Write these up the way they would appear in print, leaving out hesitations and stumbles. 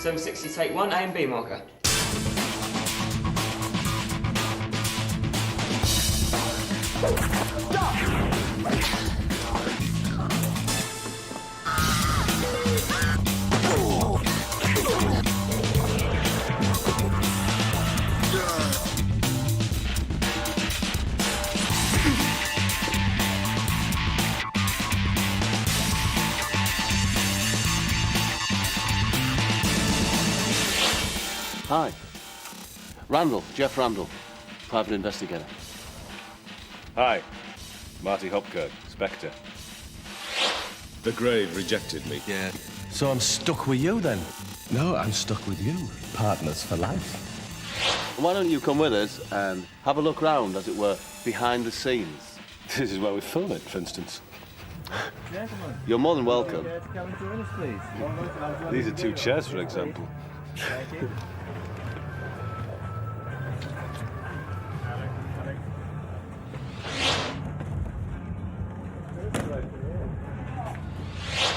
760, take 1, A and B marker. Hi. Randall, Jeff Randall, private investigator. Hi. Marty Hopkirk, Spectre. The grave rejected me. Yeah. So I'm stuck with you, then? No, I'm stuck with you. Partners for life. Why don't you come with us and have a look round, as it were, behind the scenes? This is where we film it, for instance. Gentlemen. You're more than welcome. To come and join us, please. These are 2 chairs, for example. Thank you.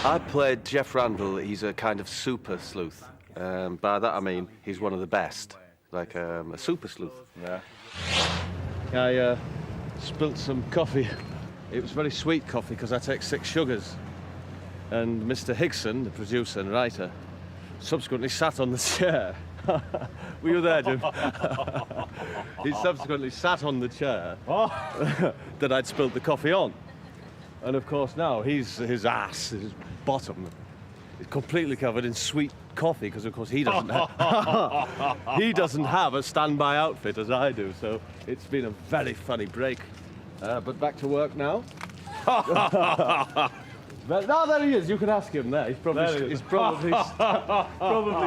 I played Jeff Randall. He's a kind of super sleuth. By that I mean he's one of the best, like a super sleuth. Yeah. I spilt some coffee. It was very sweet coffee because I take 6 sugars. And Mr. Hickson, the producer and writer, subsequently sat on the chair. Were you there, Jim? He subsequently sat on the chair that I'd spilled the coffee on. And of course now his ass, his bottom, is completely covered in sweet coffee because of course he doesn't have a standby outfit as I do. So it's been a very funny break. But back to work now. No, there he is. You can ask him there. He's probably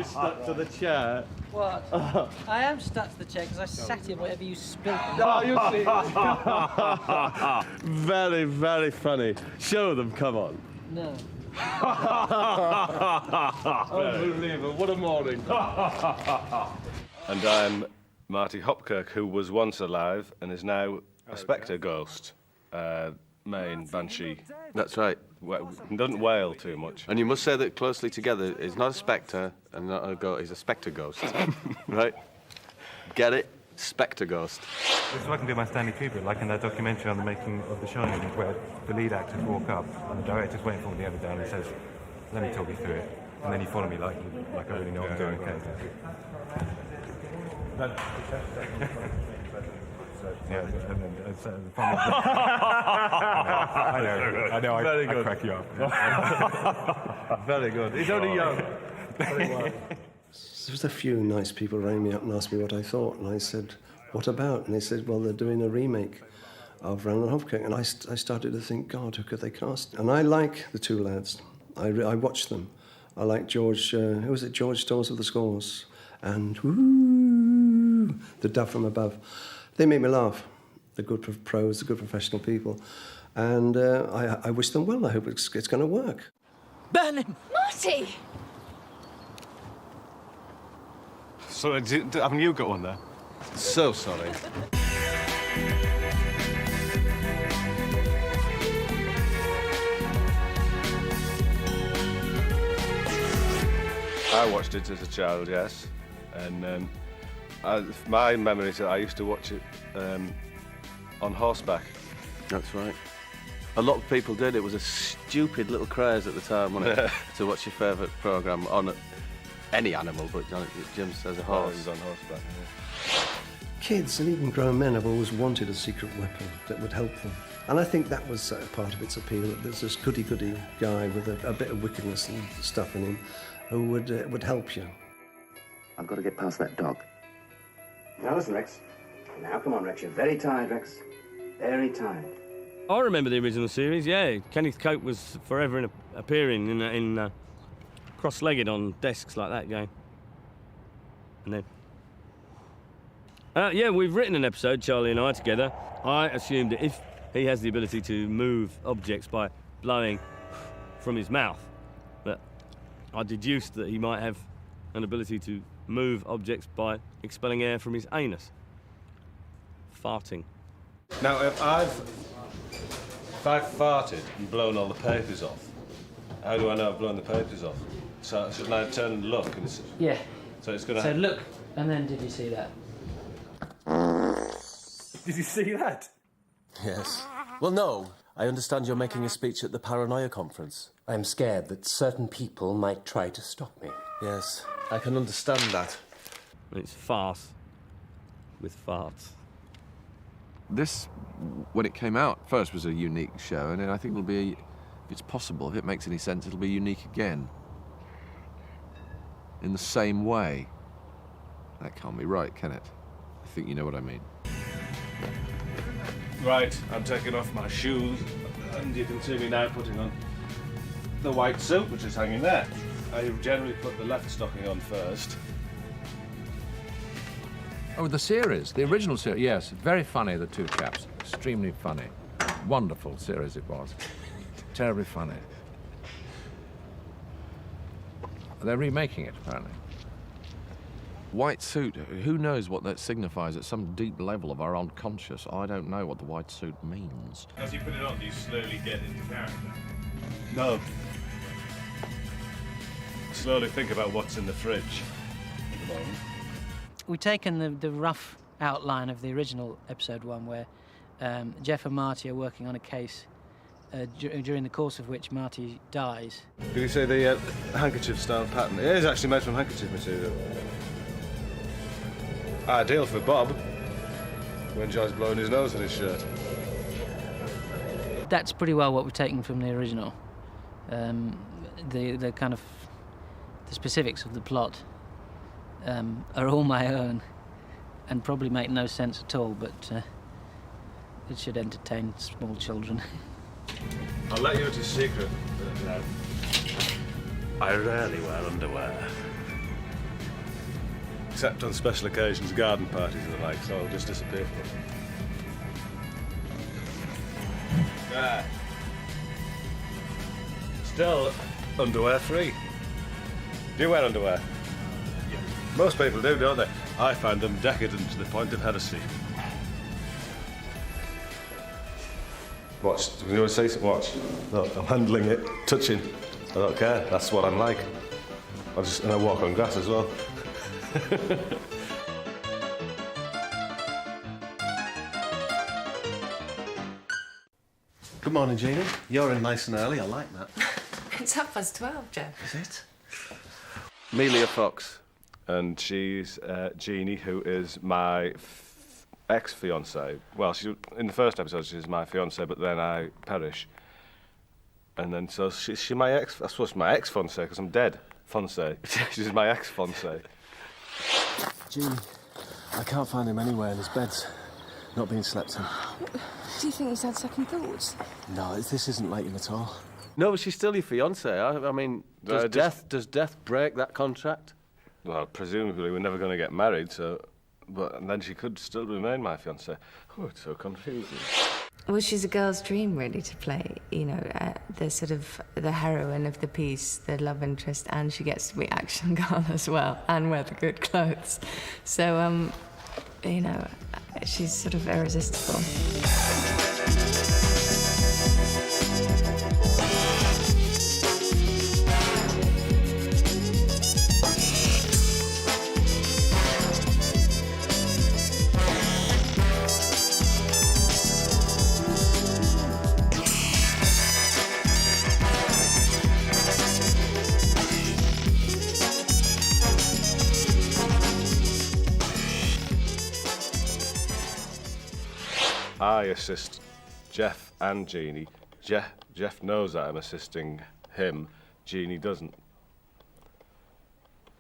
stuck to the chair. What? I am stuck to the chair because I sat in whatever you spilled. Oh, you see. Very, very funny. Show them, come on. No. Unbelievable. What a morning. And I'm Marty Hopkirk, who was once alive and is now a Spectre ghost. Main Banshee. That's right. Doesn't wail too much. And you must say that closely together. He's not a spectre and not a ghost. He's a spectre ghost. Right? Get it? Spectre ghost. This is what I can do my Stanley Kubrick, like in that documentary on the making of The Shining, where the lead actors walk up and the director's waiting for me the other day and he says, "Let me talk you through it," and then you follow me like I really know what I'm doing. Okay. Yeah, and then I know. Very good. I crack you up. Very good. He's only young. Very well. There was a few nice people rang me up and asked me what I thought, and I said, "What about?" And they said, "Well, they're doing a remake of Randall Hopkirk." And I started to think, God, who could they cast? And I like the 2 lads. I watched them. I like George, who was it? George Stores of the Scores. And woo, the Dove from Above. They make me laugh. They're good pros, they're good professional people. And I wish them well. I hope it's going to work. Burn him! Marty! So, haven't you got one there? So sorry. I watched it as a child, yes. And my memory is that I used to watch it on horseback. That's right. A lot of people did. It was a stupid little craze at the time, wasn't it? To watch your favourite programme on any animal, but Jim says a horse. He was on horseback. Yeah. Kids and even grown men have always wanted a secret weapon that would help them. And I think that was part of its appeal, that there's this goody-goody guy with a bit of wickedness and stuff in him who would help you. I've got to get past that dog. Now listen, Rex. Now come on, Rex. You're very tired, Rex. Very tired. I remember the original series, yeah. Kenneth Cope was forever appearing in cross-legged on desks like that going. And then... yeah, we've written an episode, Charlie and I, together. I assumed that if he has the ability to move objects by blowing from his mouth, that I deduced that he might have an ability to move objects by expelling air from his anus. Farting. Now, if I've farted and blown all the papers off, how do I know I've blown the papers off? So shouldn't I turn and look? And Yeah. so it's going to... So look, and then did you see that? Did you see that? Yes. Well, no. I understand you're making a speech at the Paranoia conference. I'm scared that certain people might try to stop me. Yes, I can understand that. It's farce with farts. This, when it came out first, was a unique show, and I think it'll be, if it's possible, if it makes any sense, it'll be unique again. In the same way. That can't be right, can it? I think you know what I mean. Right, I'm taking off my shoes, and you can see me now putting on the white suit, which is hanging there. I generally put the left stocking on first. Oh, the series, the original series, yes, very funny, the two chaps. Extremely funny. Wonderful series it was. Terribly funny. They're remaking it, apparently. White suit, who knows what that signifies at some deep level of our unconscious? I don't know what the white suit means. As you put it on, do you slowly get into character? No. Slowly think about what's in the fridge at the moment. We've taken the rough outline of the original episode 1 where Jeff and Marty are working on a case during the course of which Marty dies. Did you say the handkerchief-style pattern? It is actually made from handkerchief material. Ideal for Bob, who enjoys blowing his nose in his shirt. That's pretty well what we've taken from the original. The kind of the specifics of the plot are all my own and probably make no sense at all, but it should entertain small children. I'll let you into a secret. I rarely wear underwear. Except on special occasions, garden parties and the like, so I'll just disappear from them. Ah. Still underwear free. Do you wear underwear? Yeah. Most people do, don't they? I find them decadent to the point of heresy. Watch. Do you want to say something? Watch. Look, I'm handling it, touching. I don't care. That's what I'm like. And I walk on grass as well. Good morning, Jeannie. You're in nice and early. I like that. It's 12:30, Jeff. Is it? Amelia Fox, and she's Jeannie, who is my ex-fiancée. Well, she in the first episode she's my fiancée, but then I perish, and then so she's my ex. I suppose my ex-fiancée because I'm dead. Fiancée. She's my ex-fiancée. Jeannie, I can't find him anywhere, and his bed's not being slept in. Do you think he's had second thoughts? No, this isn't like him at all. No, but she's still your fiancée. I mean, does death break that contract? Well, presumably we're never going to get married, so... and then she could still remain my fiancée. Oh, it's so confusing. Well, she's a girl's dream, really, to play, you know, the sort of the heroine of the piece, the love interest, and she gets to be action girl as well, and wear the good clothes. So, you know, she's sort of irresistible. I assist Jeff and Jeannie. Jeff knows that I'm assisting him. Jeannie doesn't.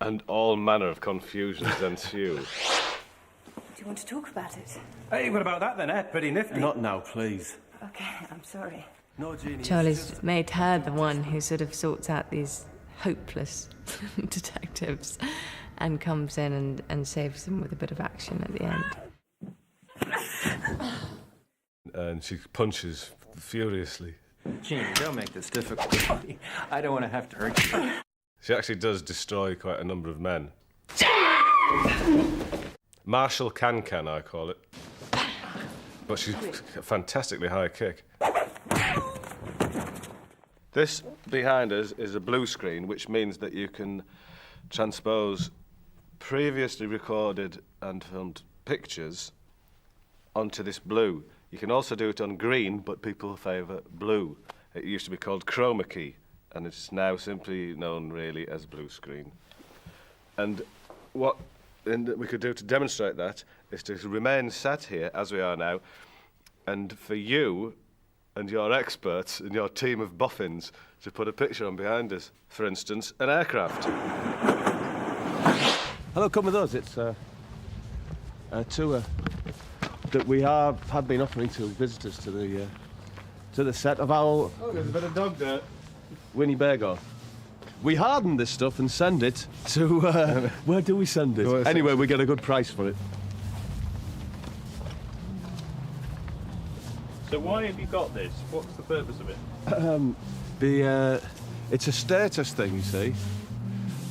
And all manner of confusions ensue. Do you want to talk about it? Hey, what about that then, eh? Pretty nifty. Not now, please. Okay, I'm sorry. No, Jeannie. Charlie's made her the one who sort of sorts out these hopeless detectives and comes in and saves them with a bit of action at the end. And she punches furiously. Jeannie, don't make this difficult. I don't want to have to hurt you. She actually does destroy quite a number of men. Marshall Can, I call it. But she's a fantastically high kick. This behind us is a blue screen, which means that you can transpose previously recorded and filmed pictures onto this blue. You can also do it on green, but people favour blue. It used to be called chroma key, and it's now simply known really as blue screen. And what we could do to demonstrate that is to remain sat here as we are now, and for you and your experts and your team of boffins to put a picture on behind us. For instance, an aircraft. Hello, come with us. It's a tour that we have been offering to visitors to the set of our... Oh, there's a bit of dog dirt. Winnebago. We harden this stuff and send it to... where do we send it? Anyway, we get a good price for it. So why have you got this? What's the purpose of it? It's a status thing, you see.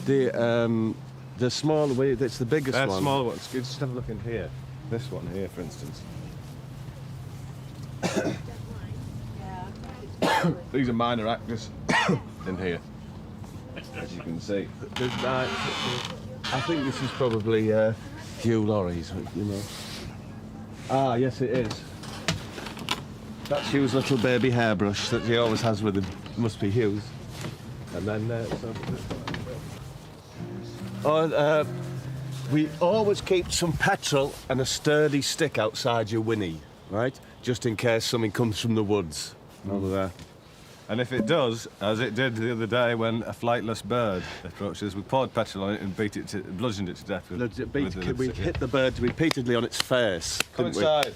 The small way, it's the biggest one. They're small ones. Just have a look in here. This one here, for instance. These are minor actors in here, as you can see. I think this is probably Hugh Laurie's, you know. Ah, yes, it is. That's Hugh's little baby hairbrush that he always has with him. It must be Hugh's. And then... we always keep some petrol and a sturdy stick outside your Winnie, right? Just in case something comes from the woods. Over there. And if it does, as it did the other day when a flightless bird approached us, we poured petrol on it and bludgeoned it to death. We hit the bird repeatedly on its face. Come inside.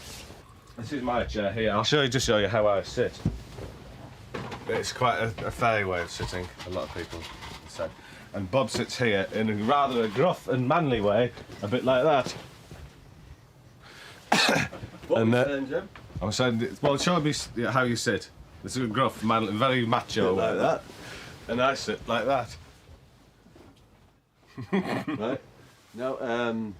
This is my chair here. I'll show you how I sit. It's quite a fair way of sitting. A lot of people say. And Bob sits here in a rather gruff and manly way, a bit like that. What are you saying, Jim? I'm saying, well, show me how you sit. This is a gruff, manly, very macho. Like that. And I sit like that. Right. Now,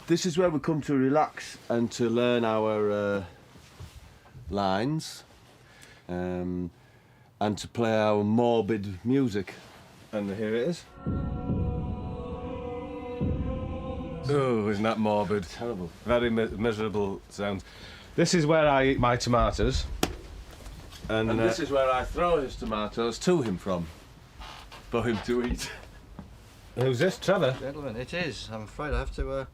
this is where we come to relax and to learn our lines, and to play our morbid music. And here it is. Oh, isn't that morbid? Terrible. Very miserable sounds. This is where I eat my tomatoes. And this is where I throw his tomatoes to him from, for him to eat. Who's this, Trevor? Gentlemen, it is. I'm afraid I have to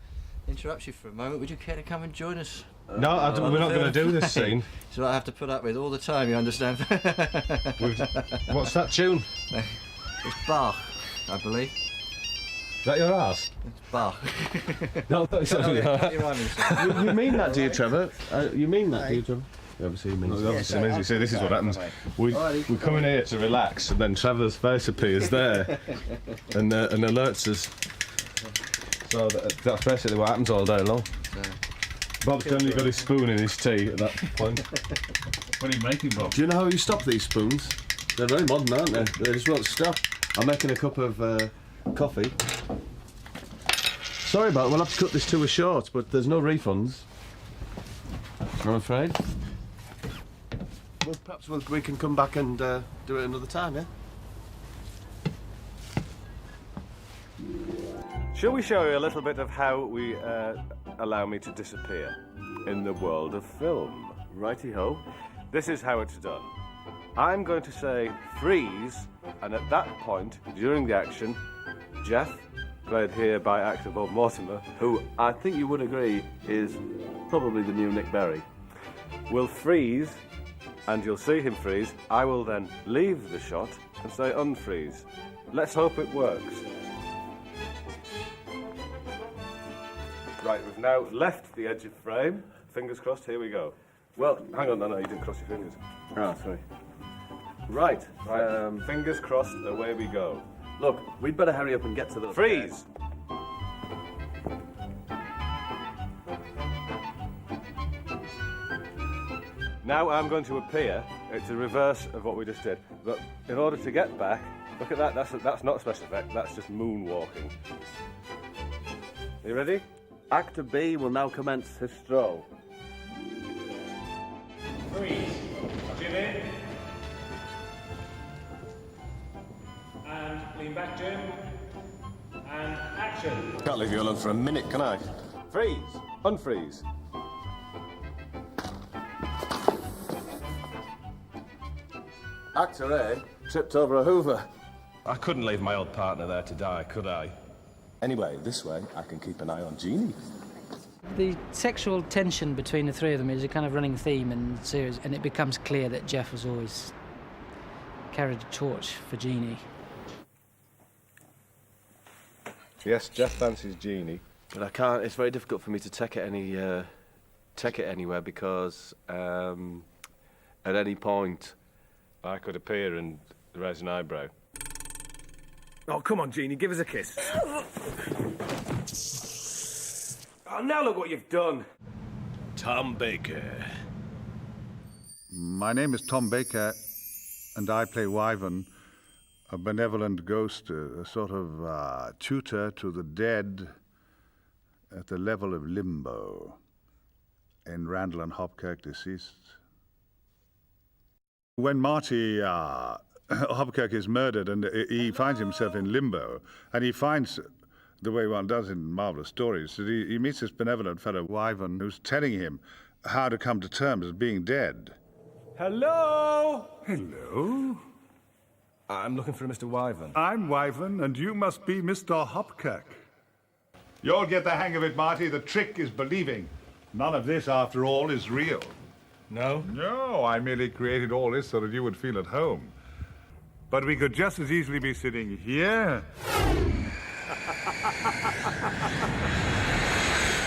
interrupt you for a moment. Would you care to come and join us? No, we're not going to do this scene. So I have to put up with all the time, you understand? What's that tune? It's Bach, I believe. Is that your arse? It's Bach. No, that's You mean that, do you, Trevor? You mean that, do you, Trevor? Obviously, he means it. You see, this is what happens. We come in here to relax, and then Trevor's face appears there and alerts us. So that's basically what happens all day long. Bob's generally got his spoon in his tea at that point. What are you making, Bob? Do you know how you stop these spoons? They're very modern, aren't they? They just won't stop. I'm making a cup of coffee. Sorry about it, we'll have to cut this tour short, but there's no refunds, I'm afraid. Well, perhaps we can come back and do it another time, yeah? Shall we show you a little bit of how we allow me to disappear in the world of film? Righty-ho. This is how it's done. I'm going to say freeze, and at that point, during the action, Jeff, played here by actor Bob Mortimer, who I think you would agree is probably the new Nick Berry, will freeze, and you'll see him freeze. I will then leave the shot and say unfreeze. Let's hope it works. Right, we've now left the edge of frame. Fingers crossed, here we go. Well, hang on, no, you didn't cross your fingers. Oh, sorry. Right. Fingers crossed, away we go. Look, we'd better hurry up and get to the... Freeze! Now I'm going to appear. It's a reverse of what we just did. But in order to get back, look at that, that's not a special effect, that's just moonwalking. Are you ready? Actor B will now commence his stroll. Freeze. Jimmy. Lean back, Jim. And action. Can't leave you alone for a minute, can I? Freeze! Unfreeze! Actor A tripped over a hoover. I couldn't leave my old partner there to die, could I? Anyway, this way I can keep an eye on Jeannie. The sexual tension between the three of them is a kind of running theme in the series, and it becomes clear that Jeff has always carried a torch for Jeannie. Yes, Jeff fancies Jeannie. But I can't. It's very difficult for me to take it anywhere because at any point I could appear and raise an eyebrow. Oh, come on, Jeannie, give us a kiss. Oh, now look what you've done. Tom Baker. My name is Tom Baker, and I play Wyvern, a benevolent ghost, a sort of tutor to the dead at the level of limbo in Randall and Hopkirk Deceased. When Marty Hopkirk is murdered and he finds himself in limbo, and he finds, the way one does in marvellous stories, that he meets this benevolent fellow Wyvern who's telling him how to come to terms with being dead. Hello? Hello? I'm looking for Mr. Wyvern. I'm Wyvern, and you must be Mr. Hopkirk. You'll get the hang of it, Marty. The trick is believing. None of this, after all, is real. No? No, I merely created all this so that you would feel at home. But we could just as easily be sitting here.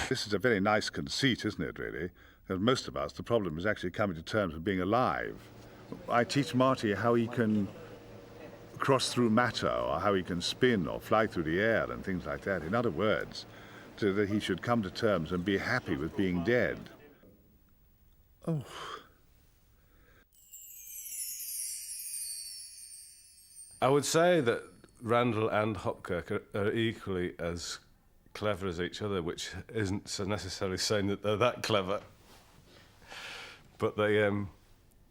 This is a very nice conceit, isn't it, really? Because most of us, the problem is actually coming to terms with being alive. I teach Marty how he can cross through matter, or how he can spin or fly through the air and things like that. In other words, so that he should come to terms and be happy with being dead. Oh. I would say that Randall and Hopkirk are equally as clever as each other, which isn't so necessarily saying that they're that clever. But they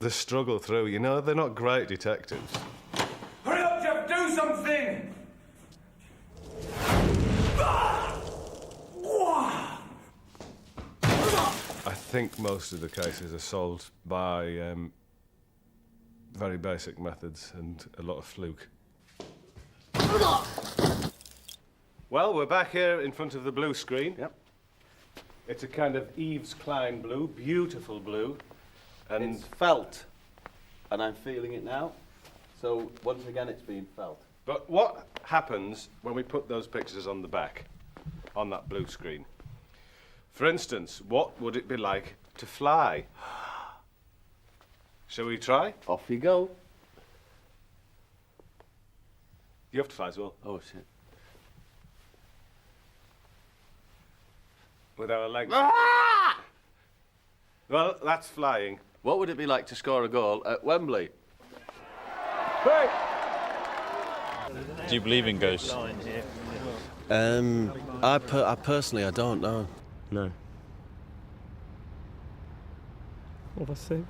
struggle through. You know, they're not great detectives. Hurry up, Jeff, do something! I think most of the cases are solved by very basic methods and a lot of fluke. Well, we're back here in front of the blue screen. Yep. It's a kind of Yves Klein blue, beautiful blue. And It's felt, and I'm feeling it now. So once again, it's being felt. But what happens when we put those pictures on the back, on that blue screen? For instance, what would it be like to fly? Shall we try? Off you go. You have to fly as well. Oh, shit. With our legs. Well, that's flying. What would it be like to score a goal at Wembley? Hey! Do you believe in ghosts? I personally, I don't know. No. What have I seen?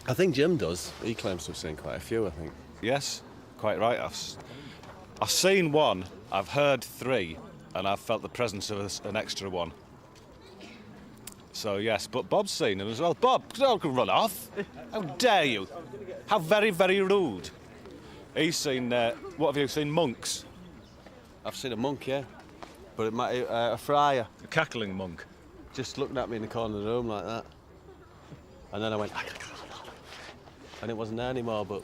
I think Jim does. He claims to have seen quite a few, I think. Yes, quite right. I've seen one, I've heard three, and I've felt the presence of an extra one. So, yes, but Bob's seen them as well. Bob, don't run off. How dare you? How very, very rude. He's seen, what have you seen, monks? I've seen a monk, yeah. But it might a friar. A cackling monk. Just looking at me in the corner of the room like that. And then I went... And it wasn't there anymore, but...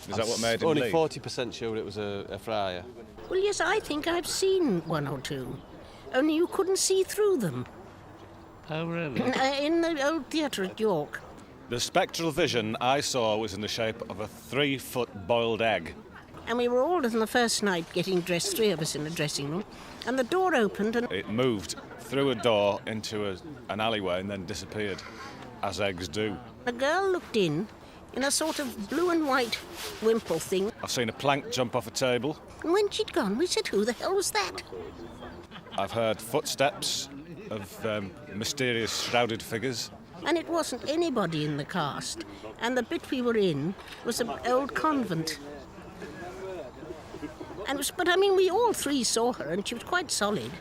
Is that what made him only leave? 40% sure it was a friar. Well, yes, I think I've seen one or two. Only you couldn't see through them. Oh, really? In the old theatre at York. The spectral vision I saw was in the shape of a 3-foot boiled egg. And we were all on the first night getting dressed, 3 of us in the dressing room, and the door opened and... It moved through a door into an alleyway and then disappeared, as eggs do. A girl looked in a sort of blue and white wimple thing. I've seen a plank jump off a table. And when she'd gone, we said, who the hell was that? I've heard footsteps of mysterious shrouded figures. And it wasn't anybody in the cast. And the bit we were in was an old convent. But I mean, we all three saw her, and she was quite solid.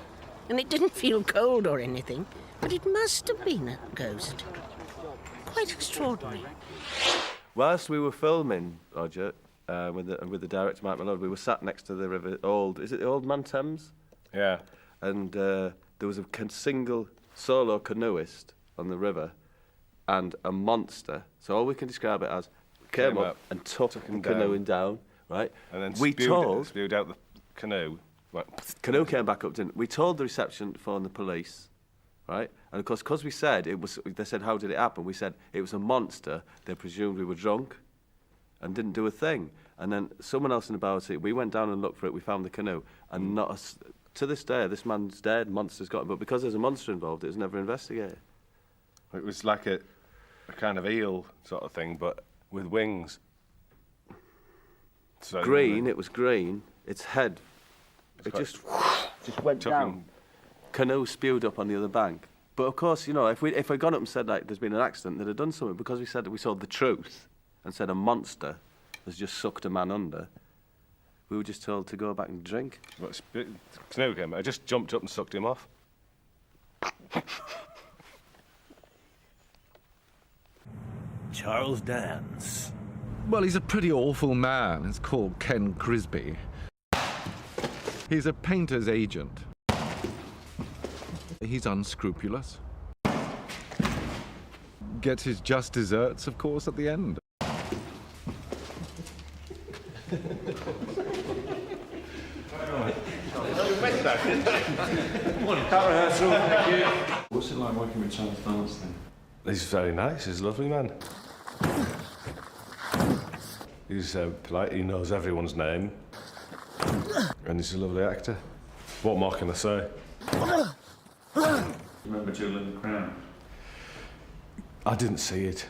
And it didn't feel cold or anything, but it must have been a ghost. Quite extraordinary. Whilst we were filming, Roger, with the director, Mike Malone, we were sat next to the river, is it the Old Man Thames? Yeah. And there was a single solo canoeist on the river and a monster. So all we can describe it as came up and took him canoeing down, right? And then spewed out the canoe. Canoe came back up, didn't we? We told the reception to phone the police, right? And of course, because we said it was, they said, how did it happen? We said it was a monster. They presumed we were drunk and didn't do a thing. And then someone else in the bow seat, we went down and looked for it. We found the canoe, and to this day, this man's dead. Monster's got him, but because there's a monster involved, it was never investigated. It was like a kind of eel sort of thing, but with wings. So Green. It was green. Its head. It just went down. Canoe spewed up on the other bank. But of course, you know, if we'd gone up and said, like, there's been an accident, they'd have done something. Because we said that we saw the truth and said a monster has just sucked a man under, we were just told to go back and drink. But canoe came. I just jumped up and sucked him off. Charles Dance. Well, he's a pretty awful man. It's called Ken Crisby. He's a painter's agent. He's unscrupulous. Gets his just desserts, of course, at the end. What's it like working with Charles Dance then? He's very nice. He's a lovely man. He's polite. He knows everyone's name. And he's a lovely actor. What more can I say? Remember Julian the Crown? I didn't see it,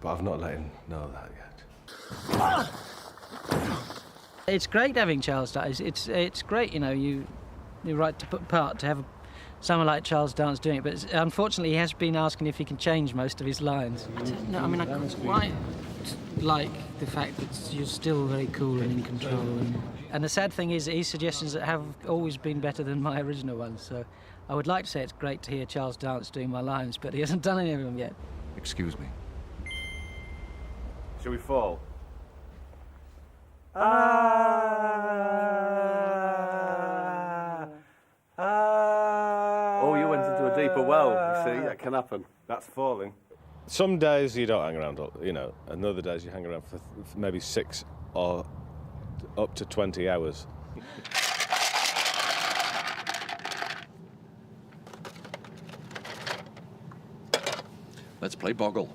but I've not let him know that yet. It's great having Charles Dance. It's great, you know, you're right to put part to have someone like Charles Dance doing it, but unfortunately he has been asking if he can change most of his lines. No, I mean, I quite like the fact that you're still very cool and in control. And the sad thing is that his suggestions have always been better than my original ones, so I would like to say it's great to hear Charles Dance doing my lines, but he hasn't done any of them yet. Excuse me. Shall we fall? Oh, you went into a deeper well, you see, that can happen. That's falling. Some days you don't hang around, you know, and other days you hang around for maybe 6 or up to 20 hours. Let's play Boggle.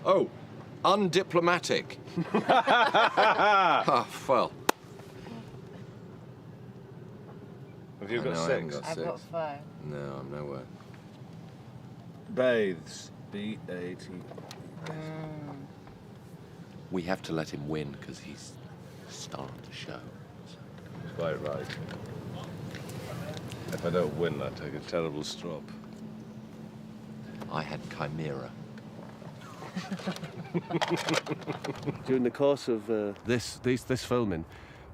Oh, undiplomatic. Oh, well. Have you got no, 6? I haven't got 6. I've got 5. No, I'm nowhere. Bathes. B-A-T. We have to let him win because he's starting to show. Quite right. If I don't win, I take a terrible strop. I had Chimera. During the course of this filming,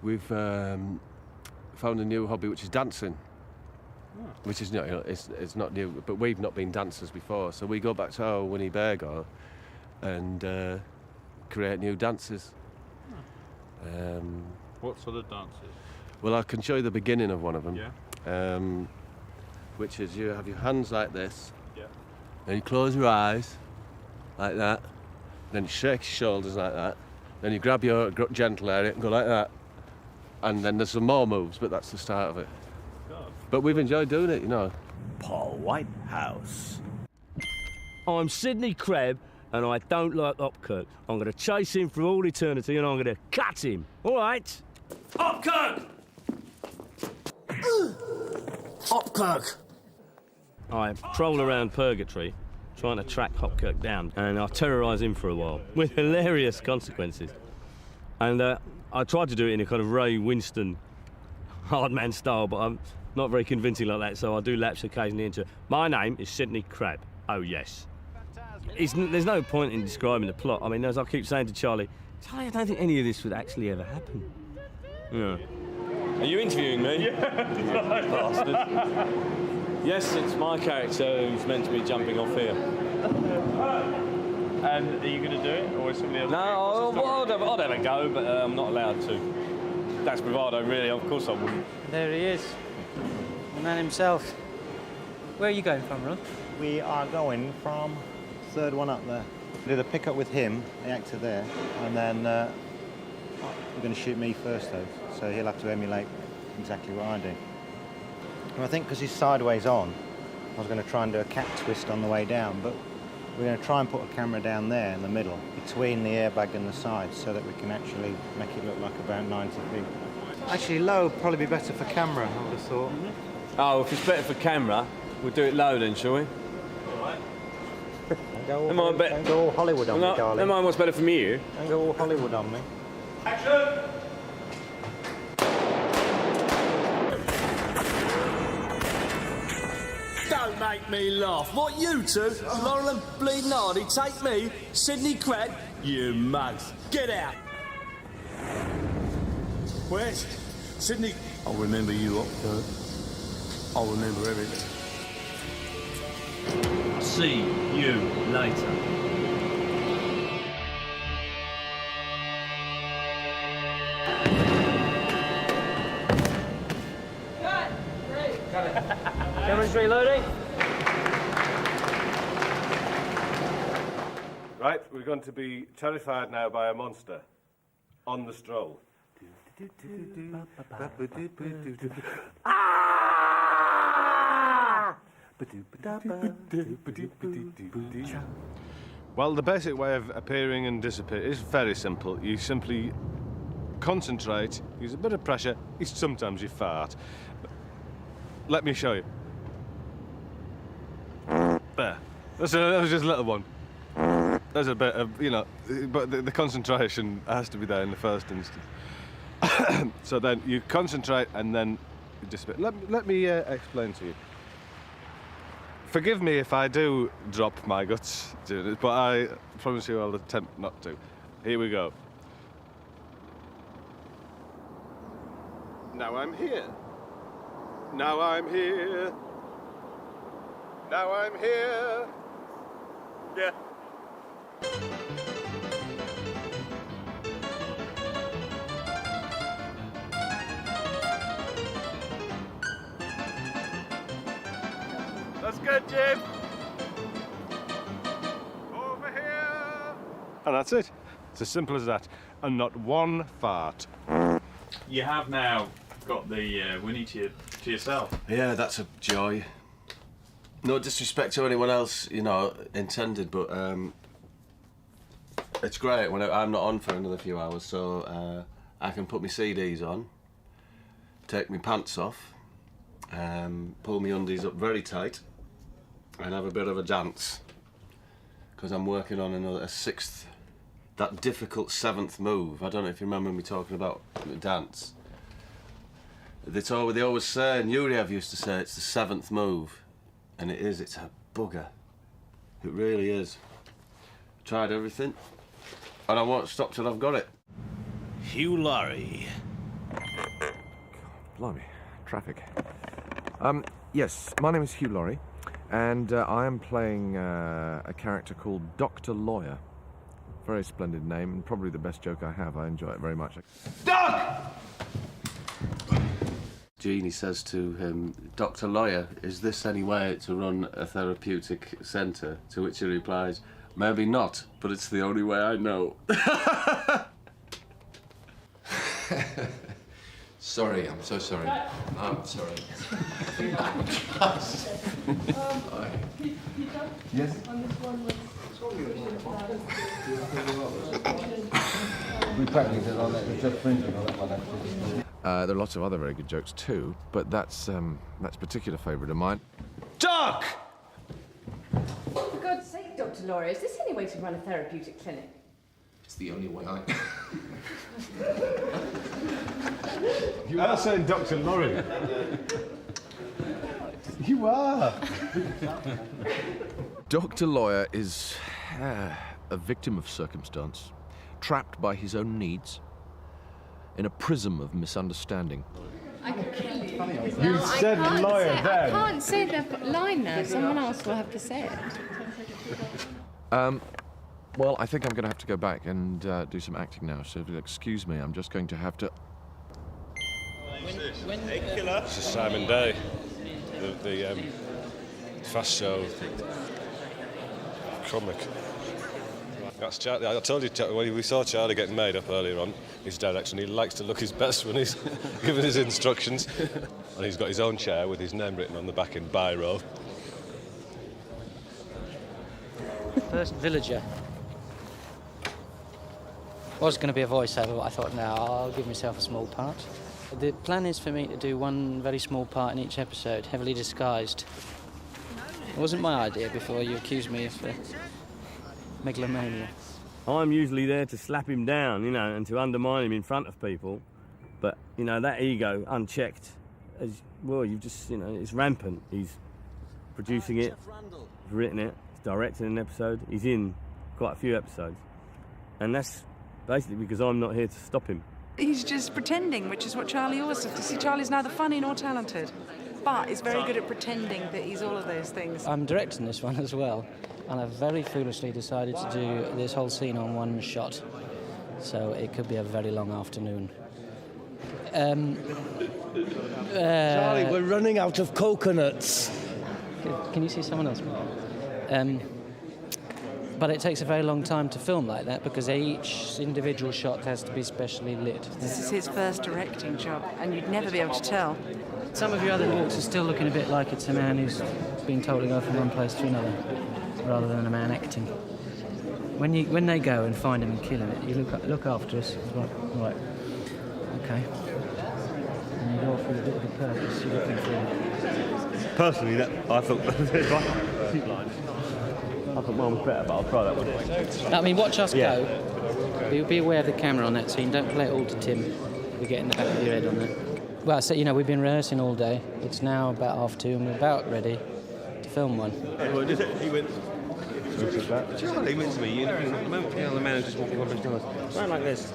we've found a new hobby, which is dancing. Which is, you know, it's not new, but we've not been dancers before, so we go back to our Winnebago and create new dances. What sort of dances? Well, I can show you the beginning of one of them. Yeah. Which is you have your hands like this. Yeah. Then you close your eyes like that. Then you shake your shoulders like that. Then you grab your gentle area and go like that. And then there's some more moves, but that's the start of it. God. But we've enjoyed doing it, you know. Paul Whitehouse. I'm Sidney Crebb, and I don't like Hopkirk. I'm going to chase him for all eternity, and I'm going to cut him. All right? Hopkirk! Hopkirk! I prowl around Purgatory, trying to track Hopkirk down, and I terrorise him for a while, with hilarious consequences. And I tried to do it in a kind of Ray Winston hard man style, but I'm not very convincing like that, so I do lapse occasionally into, my name is Sidney Crebb. Oh, yes. there's no point in describing the plot. I mean, as I keep saying to Charlie, I don't think any of this would actually ever happen. Yeah. Are you interviewing me? Yeah. Bastard. Yes, it's my character who's meant to be jumping off here. And are you going to do it, or is somebody else? No, I'll have a go, but I'm not allowed to. That's bravado, really. Of course I wouldn't. There he is, the man himself. Where are you going from, Ron? We are going from third one up there. We did a pick-up with him, the actor there, and then we're going to shoot me first, though, so he'll have to emulate exactly what I do. And I think because he's sideways on, I was going to try and do a cat twist on the way down, but we're going to try and put a camera down there in the middle, between the airbag and the side, so that we can actually make it look like about 90 feet. Actually, low would probably be better for camera, I would have thought. Oh, if it's better for camera, we'll do it low then, shall we? All right. Don't go all Hollywood on me, darling. Never mind what's better from you. Don't go all Hollywood on me. Action! Don't make me laugh. What, you two? Laurel and Bleeding Hardy, take me? Sidney Craig? You mugs. Get out. Where's Sidney? I'll remember you, Hopkirk. I'll remember everything. See you later. Camera's reloading. Right, we're going to be terrified now by a monster. On the stroll. Well, the basic way of appearing and disappearing is very simple. You simply concentrate, use a bit of pressure, sometimes you fart. Let me show you. There. That was just a little one. There's a bit of, you know, but the concentration has to be there in the first instance. So then you concentrate and then you disappear. Let me explain to you. Forgive me if I do drop my guts doing it, but I promise you I'll attempt not to. Here we go. Now I'm here. Now I'm here. Now I'm here. Yeah. That's good, Jim. Over here. And that's it. It's as simple as that. And not one fart. You have now got the Winnie to yourself. Yeah, that's a joy. No disrespect to anyone else, you know, intended, but it's great when I'm not on for another few hours, so I can put my CDs on, take my pants off, pull my undies up very tight, and have a bit of a dance, because I'm working on a sixth, that difficult seventh move. I don't know if you remember me talking about the dance. They always say, and Yuriev used to say, it's the seventh move. And it is, it's a bugger. It really is. Tried everything, and I won't stop till I've got it. Hugh Laurie. Blimey, traffic. Yes, my name is Hugh Laurie, and I am playing a character called Dr. Lawyer. Very splendid name, and probably the best joke I have. I enjoy it very much. Doc! Jeannie says to him, Dr. Lawyer, is this any way to run a therapeutic centre? To which he replies, maybe not, but it's the only way I know. Sorry, I'm so sorry. I'm sorry. Yes? We practice it on that, it's just printing on that one, actually. There are lots of other very good jokes too, but that's a particular favourite of mine. Doc! For God's sake, Dr. Laurie, is this any way to run a therapeutic clinic? It's the only way I... You are saying Dr. Laurie. You are. Dr. Lawyer is a victim of circumstance, trapped by his own needs, in a prism of misunderstanding. I could kill you. You said lawyer then. I can't say the line now. Someone else will have to say it. Well, I think I'm going to have to go back and do some acting now, so if you'll excuse me, I'm just going to have to... This is Simon Day, the fast show comic. That's Charlie. I told you, when we saw Charlie getting made up earlier on, his direction, he likes to look his best when he's giving his instructions. And he's got his own chair with his name written on the back in biro. First villager. Was going to be a voiceover, but I thought, no, I'll give myself a small part. The plan is for me to do one very small part in each episode, heavily disguised. It wasn't my idea before you accused me of megalomania. I'm usually there to slap him down, you know, and to undermine him in front of people. But, you know, that ego, unchecked, as well, you've just, you know, it's rampant. He's producing it, he's written it, he's directing an episode, he's in quite a few episodes. And that's basically because I'm not here to stop him. He's just pretending, which is what Charlie always does. You see, Charlie's neither funny nor talented, but he's very good at pretending that he's all of those things. I'm directing this one as well, and I've very foolishly decided to do this whole scene on one shot. So it could be a very long afternoon. Charlie, we're running out of coconuts. Can you see someone else? But it takes a very long time to film like that because each individual shot has to be specially lit. This is his first directing job, and you'd never be able to tell. Some of your other walks are still looking a bit like it's a man who's being told to go from one place to another, rather than a man acting. When they go and find him and kill him, you look after us. Right. Okay. And you go off with a bit of a purpose. You're looking for. Personally, I thought I thought mine was better, but I'll try that one. I mean, watch us go. Be aware of the camera on that scene. Don't play it all to Tim. We get in the back of your head on that. Well, so, you know, we've been rehearsing all day. It's now about 2:30 and we're about ready to film one. He went. Charlie went to me. You know, the moment the man was just walking up and down. Right like this.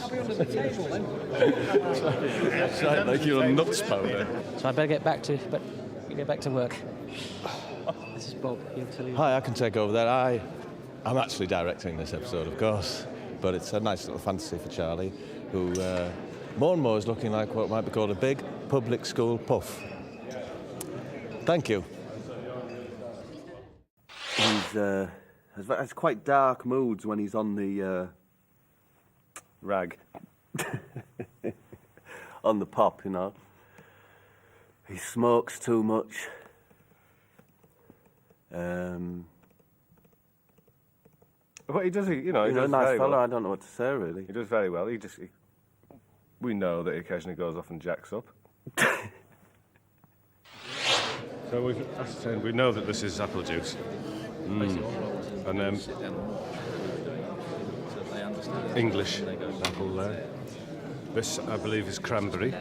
I'll be under the table then. Sound like you're a nuts powder. So I better get back to work. This is Bob. He'll tell you. Hi, I can take over there. I'm actually directing this episode, of course, but it's a nice little fantasy for Charlie, who more and more is looking like what might be called a big public school puff. Thank you. He's has quite dark moods when he's on the rag. On the pop, you know. He smokes too much. Well, he does, you know, He's he does a nice very fella. well. I don't know what to say, really. He does very well. We know that he occasionally goes off and jacks up. So we know that this is apple juice. And English apple there. This, I believe, is cranberry.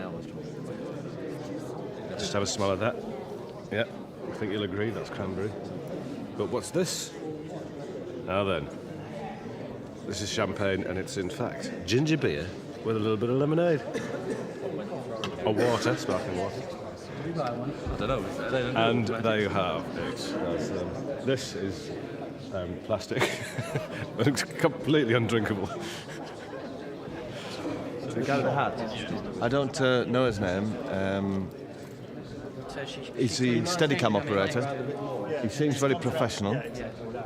Just have a smell of that. Yeah, I think you'll agree that's cranberry. But what's this? Now then, this is champagne, and it's in fact ginger beer with a little bit of lemonade. Or water, sparkling water. I don't know. And there you have it. This is plastic. It's completely undrinkable. The guy with the hat. I don't know his name. He's the Steadicam operator. He seems very professional.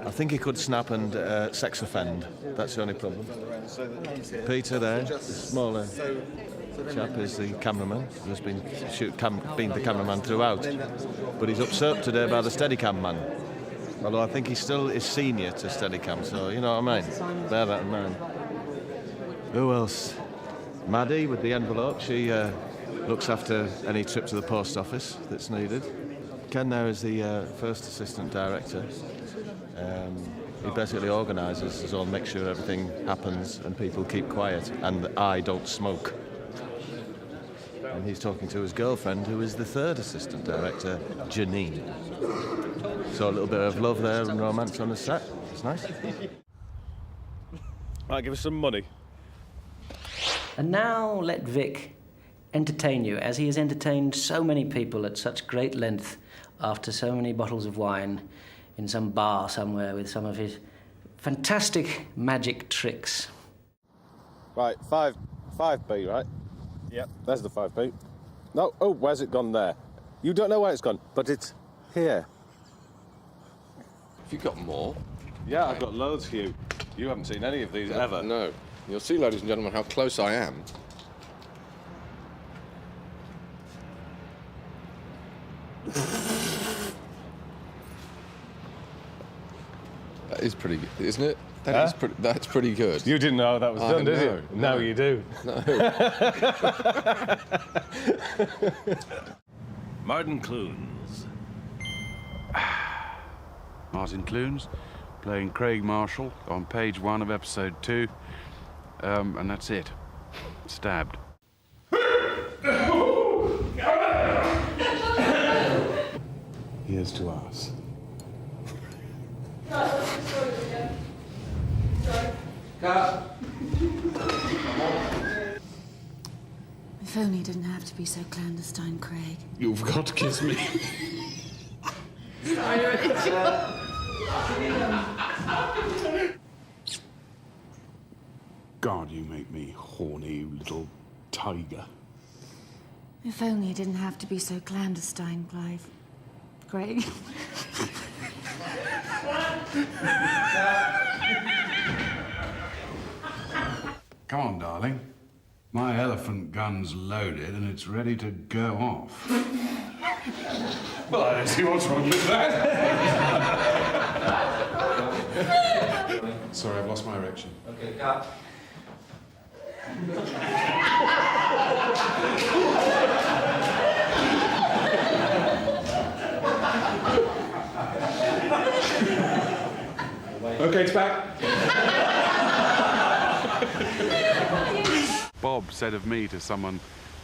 I think he could snap and sex offend. That's the only problem. Peter there, the smaller chap, is the cameraman. Who's been the cameraman throughout. But he's usurped today by the Steadicam man. Although I think he still is senior to Steadicam, so you know what I mean? Bear that in mind. Who else? Maddie with the envelope. She looks after any trip to the post office that's needed. Ken there is the first assistant director. He basically organises us all, make sure everything happens and people keep quiet, and I don't smoke. And he's talking to his girlfriend, who is the third assistant director, Janine. So a little bit of love there and romance on the set. It's nice. Right, give us some money. And now let Vic entertain you, as he has entertained so many people at such great length after so many bottles of wine in some bar somewhere with some of his fantastic magic tricks. Right, 5B, right? Yep. There's the 5B. No, oh, where's it gone there? You don't know where it's gone, but it's here. Have you got more? Yeah, I've got loads, Hugh. You haven't seen any of these ever. No. You'll see, ladies and gentlemen, how close I am. That is pretty good, isn't it? That's pretty good. You didn't know that was done, did you? No. Now you do. No. Martin Clunes. Martin Clunes, playing Craig Marshall on page 1 of episode 2. And that's it. Stabbed. Here's to us. If only it didn't have to be so clandestine, Craig. You've got to kiss me. God, you make me horny, you little tiger. If only it didn't have to be so clandestine, Clive. Craig. Come on, darling. My elephant gun's loaded and it's ready to go off. Well, I don't see what's wrong with that. Sorry, I've lost my erection. Okay, cut. Okay, it's back. Bob said of me to someone,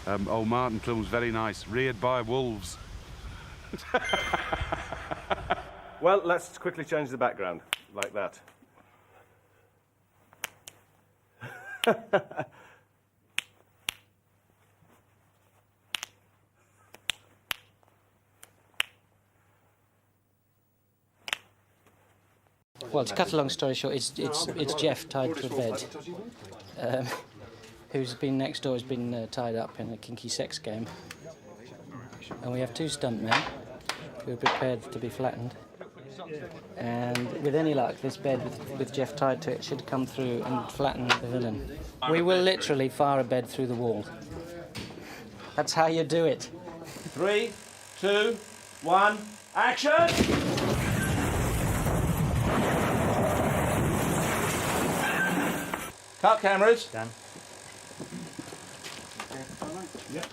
oh, Martin Clunes, very nice, reared by wolves. Well, let's quickly change the background, like that. Well, to cut a long story short, it's Jeff tied to a bed, who's been next door, has been tied up in a kinky sex game, and we have two stuntmen who are prepared to be flattened. And with any luck, this bed with Jeff tied to it should come through and flatten the villain. We will literally fire a bed through the wall. That's how you do it. 3, 2, 1, action! Cut cameras. Done. Yep.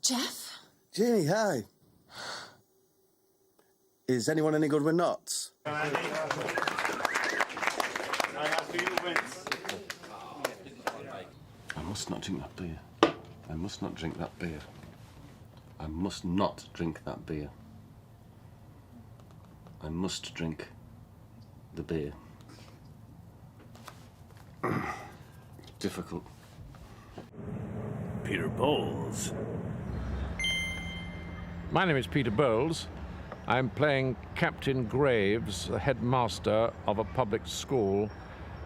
Jeff? Jeannie, hi. Is anyone any good with knots? I must not drink that beer. I must not drink that beer. I must not drink that beer. I must drink the beer. Difficult. Peter Bowles. My name is Peter Bowles. I'm playing Captain Graves, the headmaster of a public school,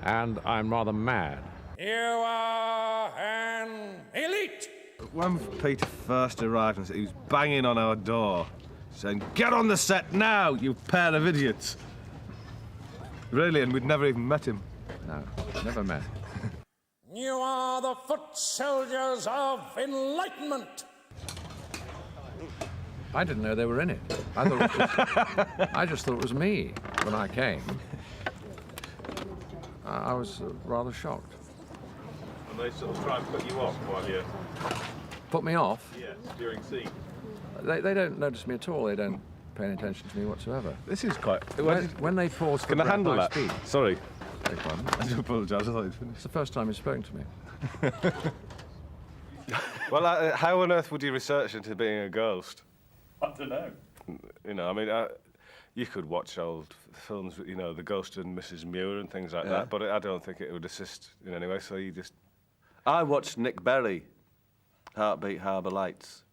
and I'm rather mad. You are an elite. When Peter first arrived, he was banging on our door, saying, "Get on the set now, you pair of idiots." Really, and we'd never even met him. No, never met. You are the foot soldiers of enlightenment. I didn't know they were in it. I just thought it was me when I came. I was rather shocked. And they sort of try and put you off while you... Put me off? Yes, during scene. They don't notice me at all. They don't pay any attention to me whatsoever. This is quite... When they pause for Can I breath, handle that? speak. Sorry. Beg pardon? I do apologise, I thought you'd finished. It's the first time you've spoken to me. Well, how on earth would you research into being a ghost? I don't know. You know, I mean, you could watch old films, you know, The Ghost and Mrs. Muir and things like that, but I don't think it would assist in any way, so you just... I watched Nick Berry, Heartbeat Harbour Lights,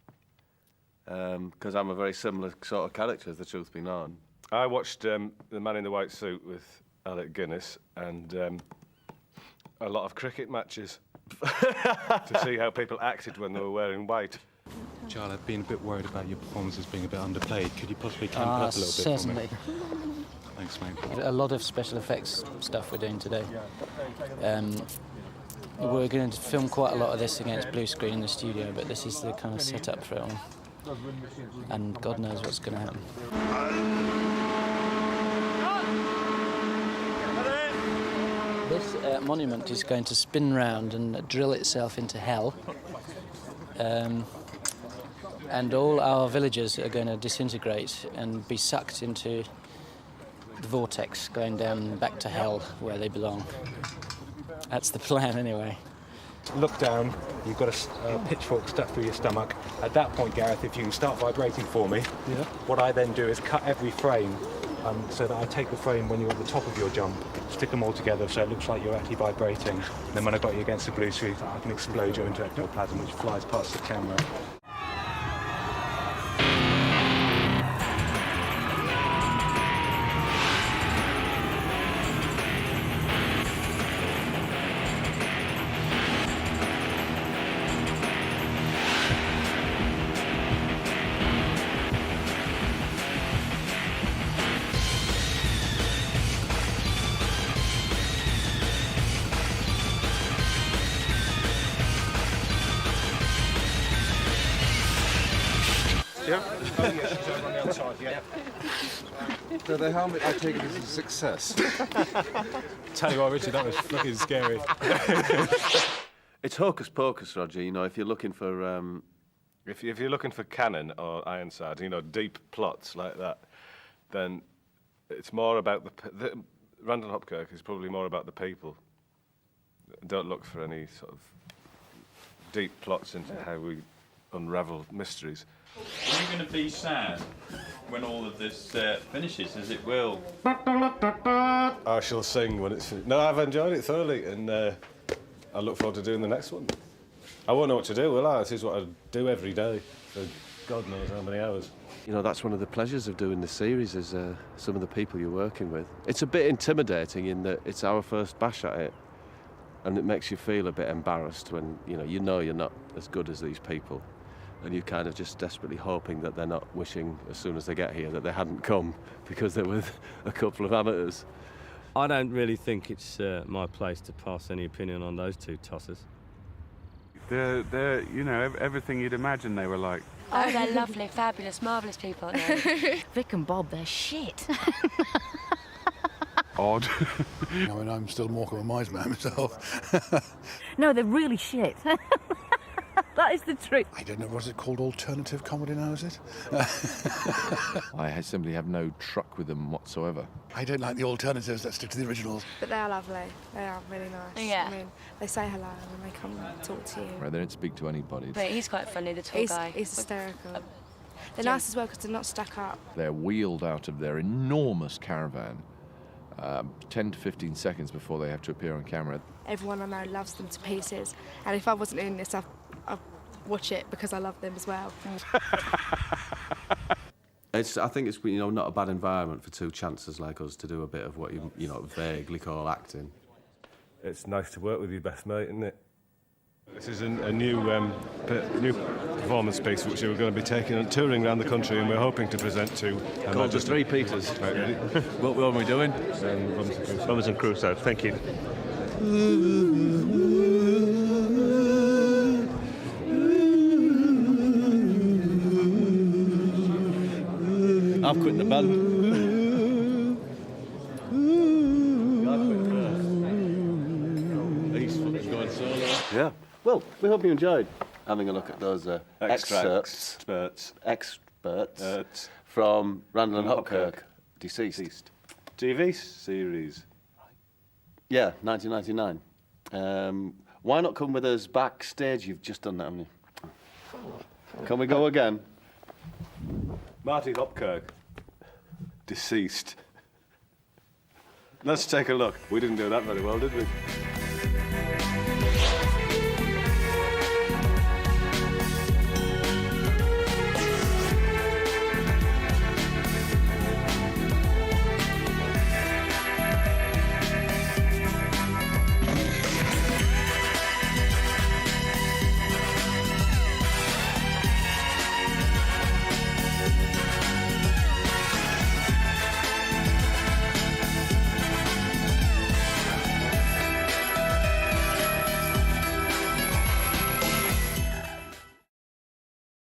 because I'm a very similar sort of character, the truth be known. I watched The Man in the White Suit with Alec Guinness and a lot of cricket matches to see how people acted when they were wearing white. Charlie, I've been a bit worried about your performances being a bit underplayed. Could you possibly camp it up a little bit certainly. for me? Thanks, mate. A lot of special effects stuff we're doing today. We're going to film quite a lot of this against blue screen in the studio, but this is the kind of setup for it all. And God knows what's going to happen. This monument is going to spin round and drill itself into hell. And all our villagers are going to disintegrate and be sucked into the vortex, going down back to hell where they belong. That's the plan, anyway. Look down. You've got a pitchfork stuck through your stomach. At that point, Gareth, if you can start vibrating for me, what I then do is cut every frame so that I take the frame when you're at the top of your jump, stick them all together so it looks like you're actually vibrating. And then when I've got you against the blue screen, I can explode your into ectoplasm, which flies past the camera. So the helmet, I take it, is a success. Tell you what, Richard, that was fucking scary. It's hocus pocus, Roger. You know, if you're looking for If you're looking for Cannon or Ironside, you know, deep plots like that, then it's more about the Randall Hopkirk is probably more about the people. Don't look for any sort of deep plots into how we unravel mysteries. Are you going to be sad when all of this finishes, as it will? I shall sing when it's finished. No, I've enjoyed it thoroughly, and I look forward to doing the next one. I won't know what to do, will I? This is what I do every day for God knows how many hours. You know, that's one of the pleasures of doing this series is some of the people you're working with. It's a bit intimidating in that it's our first bash at it, and it makes you feel a bit embarrassed when, you know you're not as good as these people, and you're kind of just desperately hoping that they're not wishing as soon as they get here that they hadn't come because they're with a couple of amateurs. I don't really think it's my place to pass any opinion on those two tossers. They're, you know, everything you'd imagine they were like. Oh, they're lovely, fabulous, marvellous people. No. Vic and Bob, they're shit. Odd. I mean, I'm still Morecambe and Wise man myself. No, they're really shit. That is the truth. I don't know, was it called alternative comedy now, is it? I simply have no truck with them whatsoever. I don't like the alternatives that stick to the originals. But they are lovely. They are really nice. Yeah. I mean, they say hello and they come and talk to you. Right, they don't speak to anybody. But he's quite funny, the tall guy. He's hysterical. They're nice as well because they're not stuck up. They're wheeled out of their enormous caravan 10 to 15 seconds before they have to appear on camera. Everyone I know loves them to pieces. And if I wasn't in this, I'd watch it because I love them as well. I think it's not a bad environment for two chancers like us to do a bit of what you vaguely call acting. It's nice to work with you, Beth, mate, isn't it? This is a new performance piece which we're going to be taking and touring around the country, and we're hoping to present to Called the Three Peters. Right, ready? What are we doing? Robinson Crusoe. Thank you. I've quit the band. He's fucking going solo. Yeah. Well, we hope you enjoyed having a look at those excerpts from Randall and Hopkirk, Deceased. TV series. Yeah, 1999. Why not come with us backstage? You've just done that, haven't you? Can we go again? Marty Hopkirk, deceased. Let's take a look. We didn't do that very well, did we?